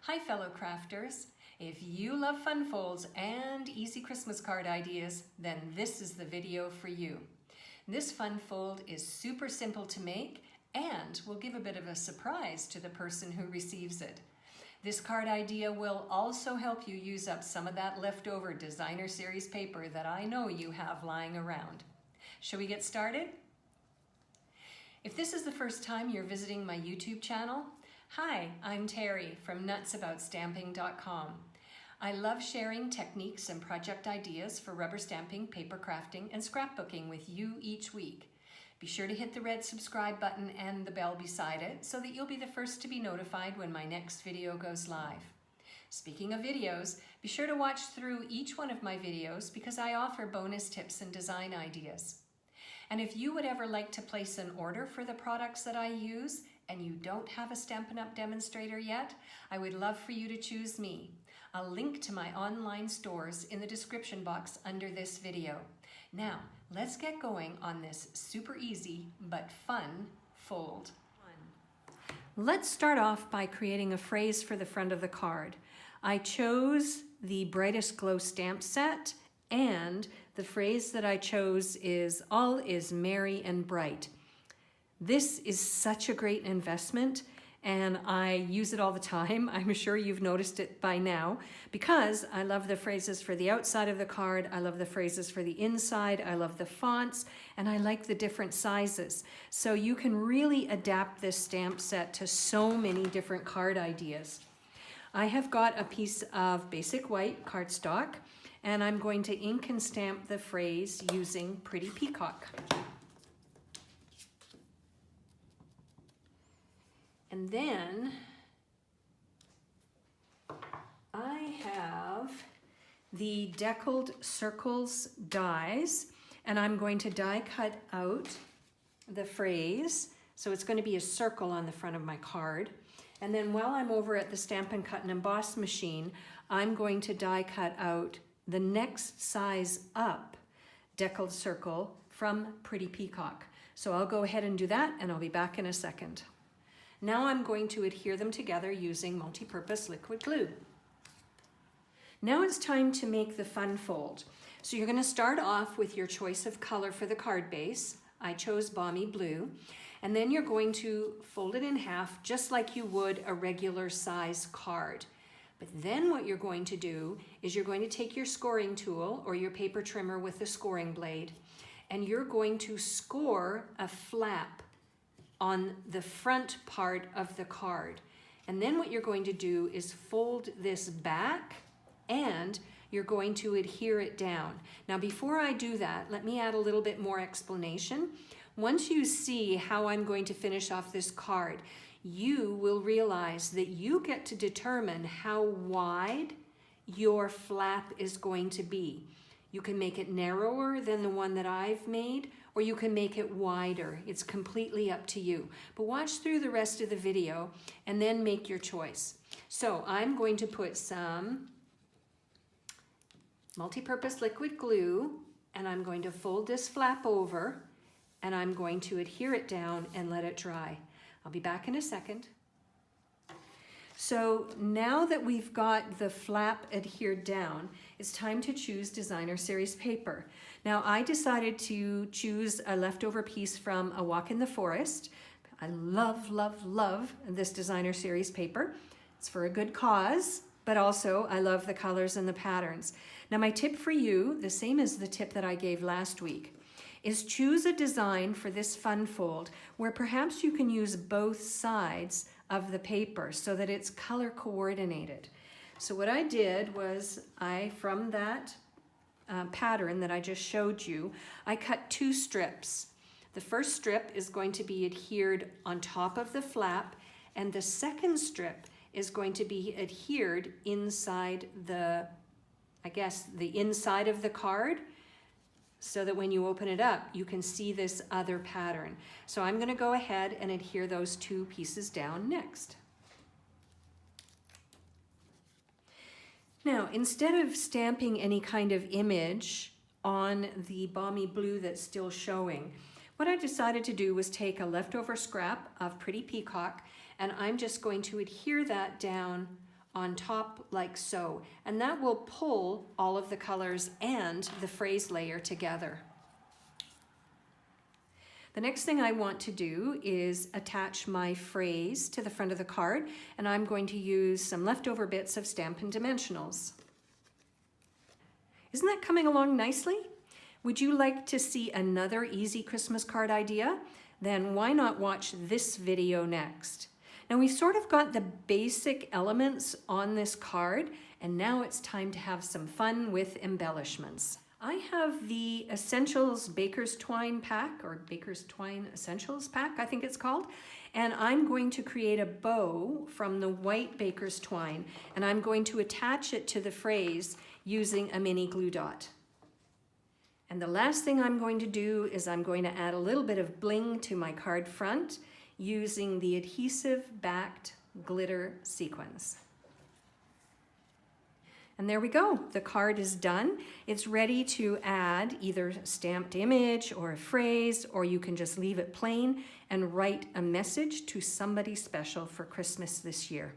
Hi fellow crafters. If you love fun folds and easy Christmas card ideas, then this is the video for you. This fun fold is super simple to make and will give a bit of a surprise to the person who receives it. This card idea will also help you use up some of that leftover designer series paper that I know you have lying around. Shall we get started? If this is the first time you're visiting my YouTube channel, hi, I'm Terry from nutsaboutsstamping.com. I love sharing techniques and project ideas for rubber stamping, paper crafting, and scrapbooking with you each week. Be sure to hit the red subscribe button and the bell beside it so that you'll be the first to be notified when my next video goes live. Speaking of videos, be sure to watch through each one of my videos because I offer bonus tips and design ideas. And if you would ever like to place an order for the products that I use and you don't have a Stampin' Up! Demonstrator yet, I would love for you to choose me. I'll link to my online stores in the description box under this video. Now, let's get going on this super easy but fun fold. Let's start off by creating a phrase for the front of the card. I chose the Brightest Glow stamp set, and the phrase that I chose is "All is merry and bright." This is such a great investment and I use it all the time. I'm sure you've noticed it by now because I love the phrases for the outside of the card. I love the phrases for the inside. I love the fonts and I like the different sizes. So you can really adapt this stamp set to so many different card ideas. I have got a piece of basic white cardstock and I'm going to ink and stamp the phrase using Pretty Peacock. And then I have the Deckled Circles dies, and I'm going to die cut out the phrase. So it's going to be a circle on the front of my card. And then while I'm over at the Stampin' Cut and Emboss machine, I'm going to die cut out the next size up deckled circle from Pretty Peacock. So I'll go ahead and do that and I'll be back in a second. Now I'm going to adhere them together using multi-purpose liquid glue. Now it's time to make the fun fold. So you're going to start off with your choice of color for the card base. I chose Balmy Blue. And then you're going to fold it in half just like you would a regular size card. But then what you're going to do is you're going to take your scoring tool or your paper trimmer with the scoring blade and you're going to score a flap on the front part of the card. And then what you're going to do is fold this back and you're going to adhere it down. Now before I do that, let me add a little bit more explanation. Once you see how I'm going to finish off this card, you will realize that you get to determine how wide your flap is going to be. You can make it narrower than the one that I've made, or you can make it wider. It's completely up to you. But watch through the rest of the video and then make your choice. So I'm going to put some multi-purpose liquid glue and I'm going to fold this flap over and I'm going to adhere it down and let it dry. I'll be back in a second. So now that we've got the flap adhered down, it's time to choose designer series paper. Now I decided to choose a leftover piece from A Walk in the Forest. I love, love, love this designer series paper. It's for a good cause, but also I love the colors and the patterns. Now my tip for you, the same as the tip that I gave last week, is choose a design for this fun fold where perhaps you can use both sides of the paper so that it's color coordinated. So what I did was from that pattern that I just showed you, I cut 2 strips. The first strip is going to be adhered on top of the flap and the second strip is going to be adhered inside the inside of the card so that when you open it up, you can see this other pattern. So I'm going to go ahead and adhere those 2 pieces down next. Now, instead of stamping any kind of image on the Balmy Blue that's still showing, what I decided to do was take a leftover scrap of Pretty Peacock and I'm just going to adhere that down on top like so, and that will pull all of the colors and the phrase layer together. The next thing I want to do is attach my phrase to the front of the card, and I'm going to use some leftover bits of Stampin' Dimensionals. Isn't that coming along nicely? Would you like to see another easy Christmas card idea? Then why not watch this video next? Now we've sort of got the basic elements on this card, and now it's time to have some fun with embellishments. I have the Essentials Baker's Twine pack, or Baker's Twine Essentials pack, I think it's called. And I'm going to create a bow from the white Baker's Twine, and I'm going to attach it to the phrase using a mini glue dot. And the last thing I'm going to do is I'm going to add a little bit of bling to my card front using the adhesive backed glitter sequins. And there we go, the card is done. It's ready to add either a stamped image or a phrase, or you can just leave it plain and write a message to somebody special for Christmas this year.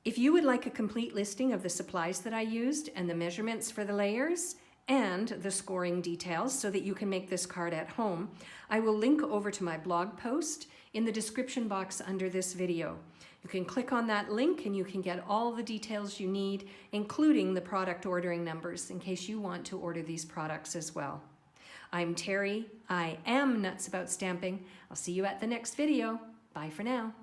If you would like a complete listing of the supplies that I used and the measurements for the layers and the scoring details so that you can make this card at home, I will link over to my blog post in the description box under this video. You can click on that link and you can get all the details you need, including the product ordering numbers in case you want to order these products as well. I'm Terry. I am nuts about stamping. I'll see you at the next video. Bye for now.